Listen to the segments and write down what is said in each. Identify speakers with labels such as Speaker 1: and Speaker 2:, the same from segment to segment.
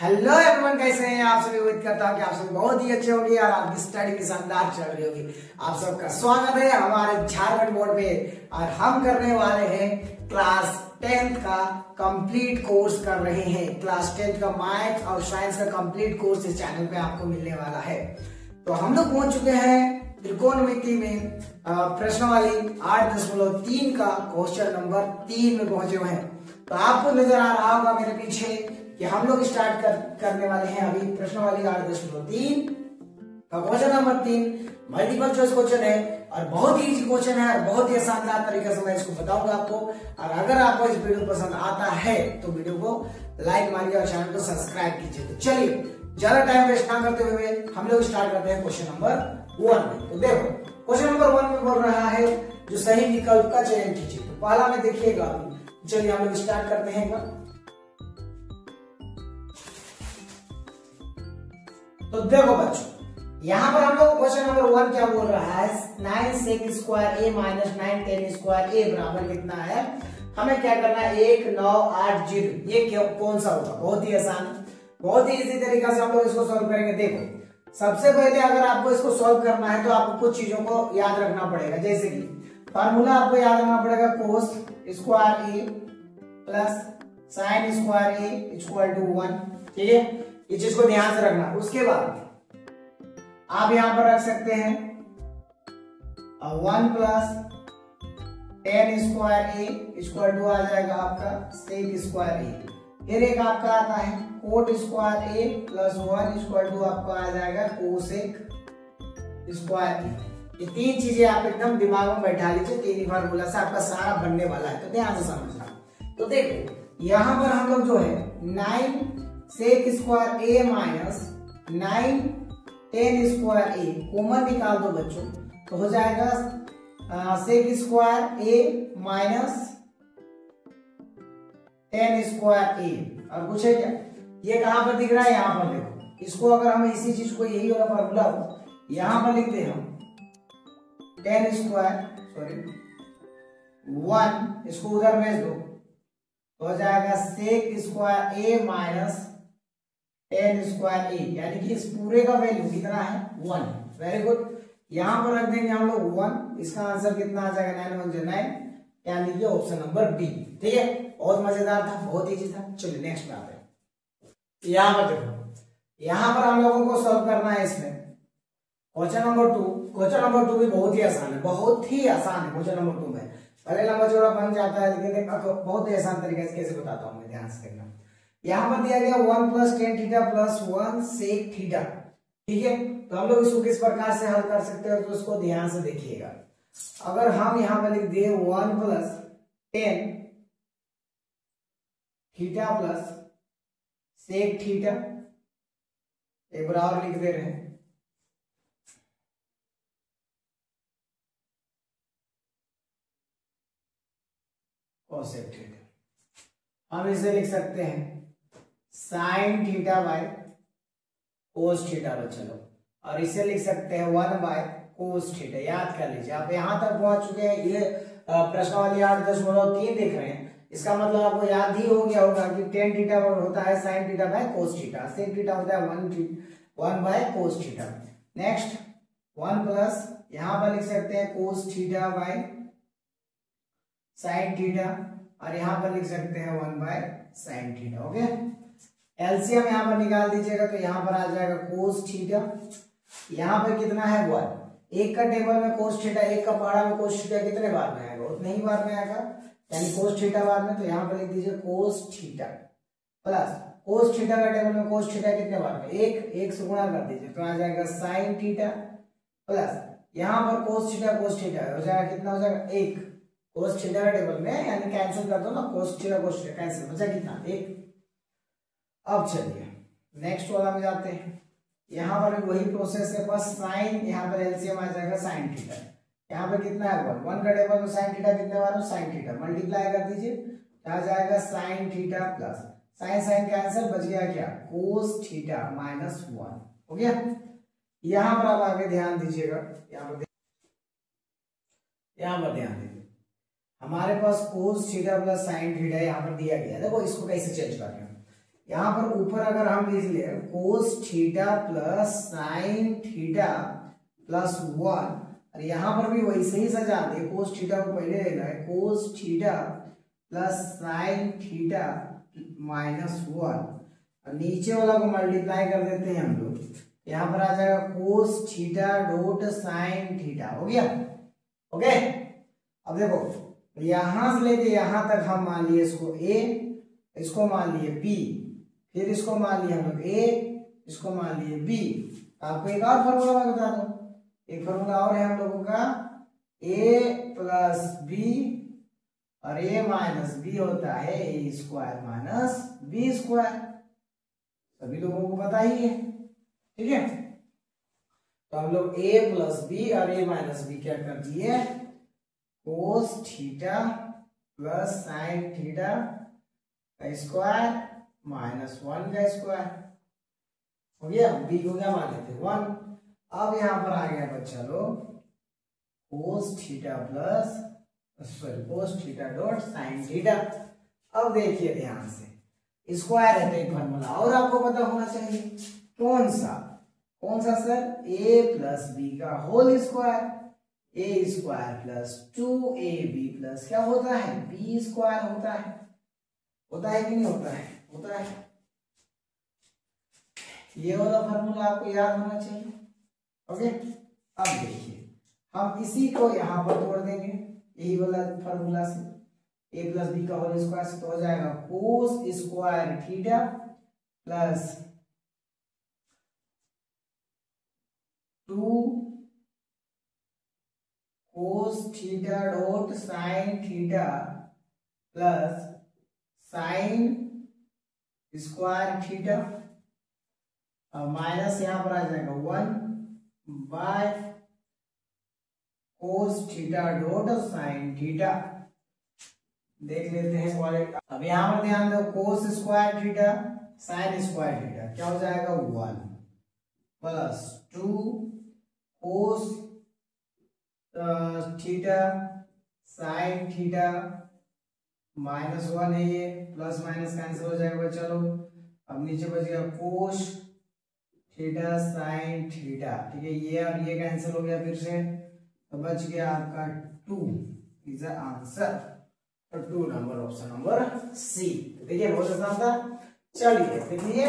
Speaker 1: Hello everyone, कैसे हैं आप सभी। उम्मीद करता हूँ कि आप सब बहुत ही अच्छे होंगे और आपकी स्टडी भी शानदार चल रही होगी। आप सबका स्वागत है हमारे झारखंड बोर्ड में और हम करने वाले हैं क्लास 10th का कंप्लीट कोर्स कर रहे हैं। क्लास 10th का मैथ और साइंस का कंप्लीट कोर्स इस चैनल पे आपको मिलने वाला है। तो हम लोग पहुंच चुके हैं त्रिकोणमिति में प्रश्नावली 8.3 का क्वेश्चन नंबर 3 में पहुंचे हुए हैं। तो आपको नजर आ रहा होगा मेरे पीछे कि हम लोग स्टार्ट करने वाले हैं अभी प्रश्नावली 8.3 का question number 3 multiple choice question है और बहुत ही इजी क्वेश्चन है और बहुत ही शानदार तरीके से मैं इसको बताऊंगा आपको। और अगर आपको इस वीडियो पसंद आता है तो वीडियो को लाइक मारिए और चैनल को सब्सक्राइब कीजिए। तो चलिए ज्यादा टाइम वेस्ट ना करते हुए हम लोग स्टार्ट करते हैं क्वेश्चन नंबर 1 में। तो देखो क्वेश्चन नंबर 1 में बोल रहा है जो सही विकल्प का चयन कीजिए। तो पहला में देखिएगा, चलिए हम लोग स्टार्ट करते हैं। तो देखो बच्चों, यहाँ पर हम लोग क्वेश्चन नंबर 1 क्या बोल रहा है, 9 sec square a minus 9 tan square a बराबर कितना है। हमें क्या करना है, 1 9 8 0। ये कौन सा होगा, बहुत ही आसान, बहुत ही इजी तरीका से हम लोग इसको सॉल्व करेंगे। देखो सबसे पहले अगर आपको इसको सॉल्व करना है तो आपको कुछ चीजों को याद रखना पड़ेगा। जैसे कि फार्मूला आपको याद रखना पड़ेगा, cos square a plus sine square a equal to 1। ठीक है, इस चीज को ध्यान से रखना। उसके बाद आप यहां पर रख सकते हैं 1 plus tan square a equal to आ जाएगा आपका sec स्क्वायर a। फिर एक आपका आता है cot square a plus 1 equal to आपका आ जाएगा कोसेक स्क्वायर a। ये तीन चीजें आप एकदम दिमाग में बैठा लीजिए, तीन ही फार्मूला से आपका सारा बनने वाला है। तो ध्यान से समझना। तो देखो यहां पर हम लोग जो है 9 sec square a minus 9 tan square a common निकाल दो बच्चों, तो हो जाएगा sec square a minus tan square a। और कुछ है क्या, ये कहां पर दिख रहा है, यहां पर देखो। इसको अगर हम इसी चीज को यही वाला फॉर्मूला यहां पर लिखते हम tan स्क्वायर 1, इसको उधर भेज दो तो हो जाएगा sec square a minus tan square a, यानी कि इस पूरे का वैल्यू कितना है 1। वेरी गुड, यहां पर रख देंगे हम लोग 1। इसका आंसर कितना आ जाएगा 9 1 9, यानी कि ऑप्शन नंबर बी। ठीक है, बहुत मजेदार था, बहुत इजी था। चलिए नेक्स्ट पे आते हैं। यहां पर देखो, यहां पर हम लोगों को सॉल्व करना है इसमें क्वेश्चन नंबर 2। क्वेश्चन नंबर 2 भी बहुत ही आसान है, बहुत ही आसान है। क्वेश्चन नंबर 2 में पहले लंबा चौड़ा बन जाता है, लेकिन बहुत ही आसान तरीके से कैसे बताता हूं मैं, ध्यान से देखना। यहां पर दिया गया 1 plus tan theta plus 1 sec theta. ठीक है, तो हम लोग इसको किस प्रकार से हल कर सकते हैं, तो उसको ध्यान से देखिएगा। अगर हम यहां पर लिख दिए 1 plus tan theta plus sec theta, एक बार और लिख दे रहे हैं कोसेक थीटा। हम इसे लिख सकते हैं sign theta by cos theta. चलो, और इसे लिख सकते हैं 1 बाय कोस थीटा। याद कर लीजिए, आप यहां तक पहुंच चुके हैं। ये प्रश्नावली 8.3 देख रहे हैं, इसका मतलब आपको याद ही हो गया होगा कि tan थीटा होता है sine theta by cos theta, sec theta होता है 1 by cos theta. Next 1 plus यहां पर लिख सकते हैं cos theta by sine theta, और यहां पर लिख सकते हैं 1 by sine theta. Okay, LCM यहां पर निकाल दीजिएगा तो यहां पर आ जाएगा कोस थीटा। यहां पर कितना है 1, एक का टेबल में कोस थीटा, एक का पहाड़ा में कोस थीटा कितने बार में आएगा, उतने ही बार में आएगा, यानी कोस थीटा बार में। तो यहां पर लिख दीजिए कोस थीटा प्लस कोस थीटा का टेबल में कोस थीटा कितने बार में, एक से गुणा कर दीजिए तो आ जाएगा साइन थीटा प्लस यहां पर कोस थीटा हो जाएगा, कितना हो जाएगा 1 कोस थीटा का टेबल में, यानी कैंसिल कर दो ना, कोस थीटा कैंसिल, बचा कितना 1। अब चलिए नेक्स्ट वाला में जाते हैं। यहां पर भी वही प्रोसेस है, बस साइन यहां पर एलसीएम आ जाएगा साइन थीटा। यहां पर कितना है 1 का टेबल में साइन थीटा कितने बार में, साइन थीटा मल्टीप्लाई कर दीजिए आ जाएगा sine theta plus sine sine cancel, बच गया क्या कोस थीटा माइनस 1। हो गया। यहां पर आप आगे ध्यान दीजिएगा, यहां पर ध्यान दीजिए, हमारे पास cos theta plus sine theta यहाँ पर दिया गया है। देखो इसको कैसे चेंज कर रहे हैं, यहाँ पर ऊपर अगर हम लिख ले कोस theta plus sine theta plus 1, और यहाँ पर भी वैसे ही सजा दे, कोस थीटा को पहले लेना है, कोस theta plus sine theta minus 1, और नीचे वाला को मल्टीप्लाई कर देते हैं हम लोग, यहाँ पर आ जाएगा cos theta dot sine theta. हो गया? ओके। अब देखो यहां से लेके यहां तक हम मान लिए इसको a, इसको मान लिए b, फिर इसको मान लिए हम लोग a, इसको मान लिए b। आपको एक और फॉर्मूला मैं बता दूं, एक फॉर्मूला और है हम लोगों का, a प्लस b और a माइनस b होता है a square minus b square, सभी लोगों को पता ही है। ठीक है, तो हम लोग a प्लस बी और a माइनस बी क्या कर दिए, कोस थीटा प्लस साइन थीटा का स्क्वायर माइनस 1 का स्क्वायर। हो गया? b को क्या मान लेते 1। अब यहां पर आ गया बच्चा लोग कोस theta plus cos theta dot sine theta. अब देखिए ध्यान से, स्क्वायर है तो एक फॉर्मूला और आपको पता होना चाहिए, कौन सा सर, a प्लस बी का whole square, a square plus 2ab plus क्या होता है, b स्क्वायर होता है। होता है कि नहीं होता है? होता है। ये वाला फॉर्मूला आपको याद होना चाहिए। ओके, अब देखिए हम इसी को यहां पर तोड़ देंगे, यही वाला फॉर्मूला से, a प्लस बी का होल स्क्वायर से, तो हो जाएगा cos square theta plus 2 cos theta dot sign theta plus sine square theta, minus यहां पर आ जाएगा 1 by cos theta dot sine theta. देख लेते हैं क्वालिटी। अब यहां पर ध्यान दो, cos square theta sine square theta क्या हो जाएगा 1 plus 2 cos theta sine theta minus 1 है, ये प्लस माइनस कैंसिल हो जाएगा। चलो अब नीचे बच गया कोस थीटा साइन थीटा। ठीक है, ये और ये कैंसिल हो गया फिर से, तो बच गया आपका 2 इज द आंसर। तो 2 नंबर, ऑप्शन नंबर सी। देखिए बहुत आसान था। चलिए देखिए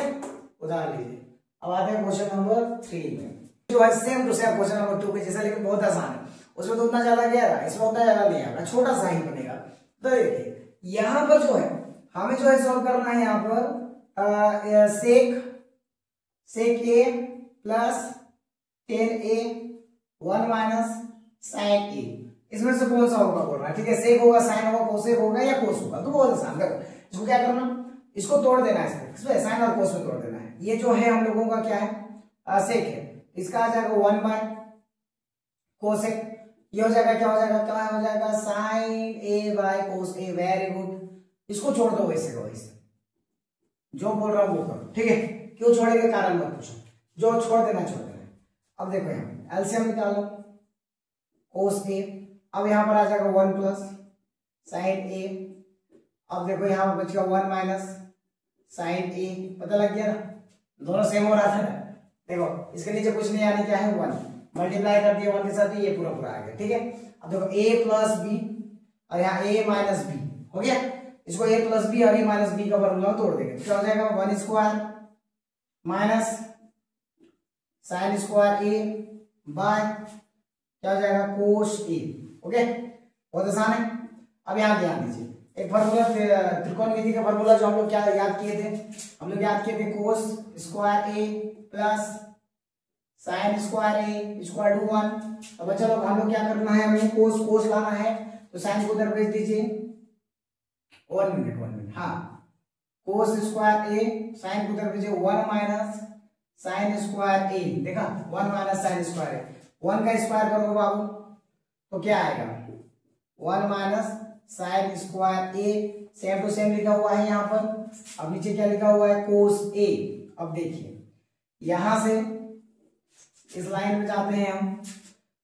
Speaker 1: उदाहरण लीजिए। अब आते हैं क्वेश्चन नंबर 3 में, जो है same to same question number 2 के जैसा, लेकिन बहुत आसान है। उसमें तो उतना ज्यादा गहरा, इसमें उतना ज्यादा नहीं आएगा, छोटा सा ही बनेगा। तो देखिए यहाँ पर जो है हमें जो है सॉल्व करना है, यहाँ पर सेक ए प्लस 10a 1 माइनस साइन ए, इसमें से कौन सा होगा बोल रहा है। ठीक है, सेक होगा, साइन होगा, कोसेक होगा या कोस होगा। तो बहुत आसान है, इसको क्या करना, इसको तोड़ देना है, इसमें साइन और कोस में तोड़ देना है। ये जो है हम लोगों का क्या है, सेक है, इसका आ जाएगा 1 बाय कोसेक, ये हो जाएगा क्या हो जाएगा sine a by cos a. Very good, इसको छोड़ दो वैसे को वैसे, जो बोल रहा हूं वो करो। ठीक है, क्यों छोड़ेंगे कारण मत पूछो, जो छोड़ देना छोड़ देना। अब देखो यहाँ एलसीएम निकालो, कोस ए, अब यहाँ पर आ जाएगा 1 प्लस साइन ए। अब देखो यहाँ पर बच गया 1 माइनस साइन ए, पता लग गया ना, दोनों सेम हो रहा था ना। देखो इसके नीचे कुछ नहीं आने, क्या है 1, मल्टीप्लाई कर दिया 1 के साथ, ये पूरा पूरा आ गया। ठीक है, अब देखो a प्लस बी और यहाँ a माइनस बी हो गया, इसको a प्लस बी और a माइनस बी का फॉर्मूला तोड़ देंगे, क्या हो जाएगा 1 square minus sine square A by क्या हो जाएगा कोस ए। ओके, बहुत आसान है। अब यहाँ ध्यान दीजिए, एक फॉर्मूला त्रिकोणमिति का फॉर्मूला जो हम लोग क्या याद किए थे, हम लोग याद किए थे cos square a plus sine square a square to 1। अब बच्चा लोग हम लोग क्या करना है, हमें कोस लाना है, तो साइन को उधर भेज दीजिए। 1 मिनट, हाँ, कोस स्क्वायर ए साइन को उधर भेजिए 1 माइनस साइन स्क्वायर ए। देखा 1 माइनस साइन स्क्वायर ए, 1 का स्क्वायर करोगे बाबू तो क्या आएगा 1 minus sine square a, same to same लिखा हुआ है यहाँ पर। अब नीचे क्या लिखा हुआ है कोस ए। अब देखिए यहां से इस लाइन में जाते हैं हम,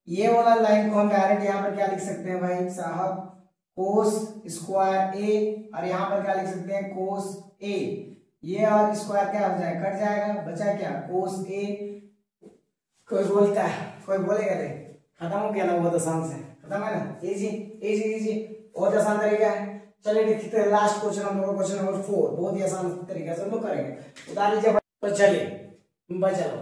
Speaker 1: ये वाला लाइन को हम डायरेक्ट यहाँ पर क्या लिख सकते हैं भाई साहब, कोस स्क्वायर ए, और यहाँ पर क्या लिख सकते हैं कोस ए। ये और स्क्वायर क्या हो जाएगा, कट जाएगा, बचा क्या कोस ए। कोई बोलता है, कोई बोलेगा रे खत्म हो गया ना, बहुत आसान से खत्म है ना, इजी इजी इजी, बहुत आसान तरीका है। चलिए देखते हैं लास्ट क्वेश्चन हम लोग, क्वेश्चन नंबर 4, बहुत ही आसान तरीके से हम लोग करेंगे, उतार लीजिए। तो चलिए चलो,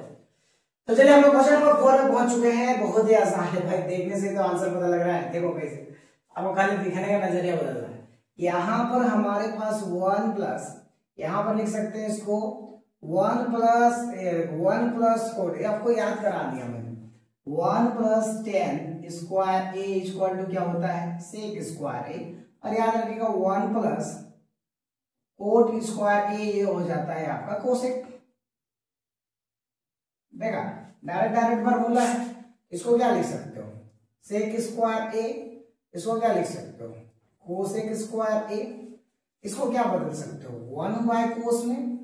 Speaker 1: तो चलिए हम लोग क्वेश्चन नंबर 4 में पहुंच चुके हैं। बहुत ही आसान है भाई, देखने से तो आंसर पता लग रहा है। देखो कैसे, आपको खाली दिखने का नजरिया बदल रहा है। यहाँ पर हमारे पास 1 प्लस, यहाँ पर लिख सकते हैं इसको 1 प्लस कोड, आपको याद करा दिया मैंने। 1 plus 10 square a equal to क्या होता है, सेक स्क्वायर ए। और याद रखिएगा 1 प्लस कोट स्क्वायर ए, ये हो जाता है आपका कोसेक। देखा, डायरेक्ट फॉर्मूला है। इसको क्या लिख सकते हो, सेक स्क्वायर ए। इसको क्या लिख सकते हो, कोसेक स्क्वायर ए। इसको क्या बदल सकते हो, 1 बाय कोस में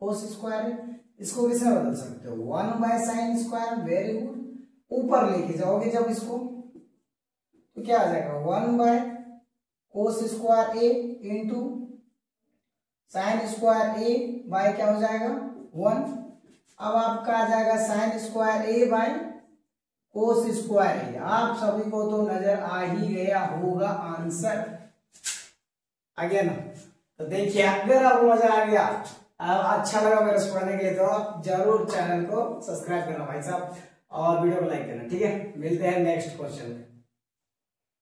Speaker 1: कोस स्क्वायर ए। इसको किसमें बदल सकते हो, 1 by sine square. Very good, ऊपर लेके जाओगे जब इसको तो क्या आ जाएगा, 1 by cos square A into sine square A by क्या हो जाएगा 1। अब आपका आ जाएगा sine square A by cos square A. आप सभी को तो नजर आ ही गया होगा आंसर, आ गया ना। तो देखिए, अगर आपको मजा आ गया, अच्छा लगा मेरे से पढ़ने के लिए, तो आप जरूर चैनल को सब्सक्राइब करना भाई साहब, और वीडियो को लाइक करना, ठीक है। मिलते हैं नेक्स्ट क्वेश्चन में।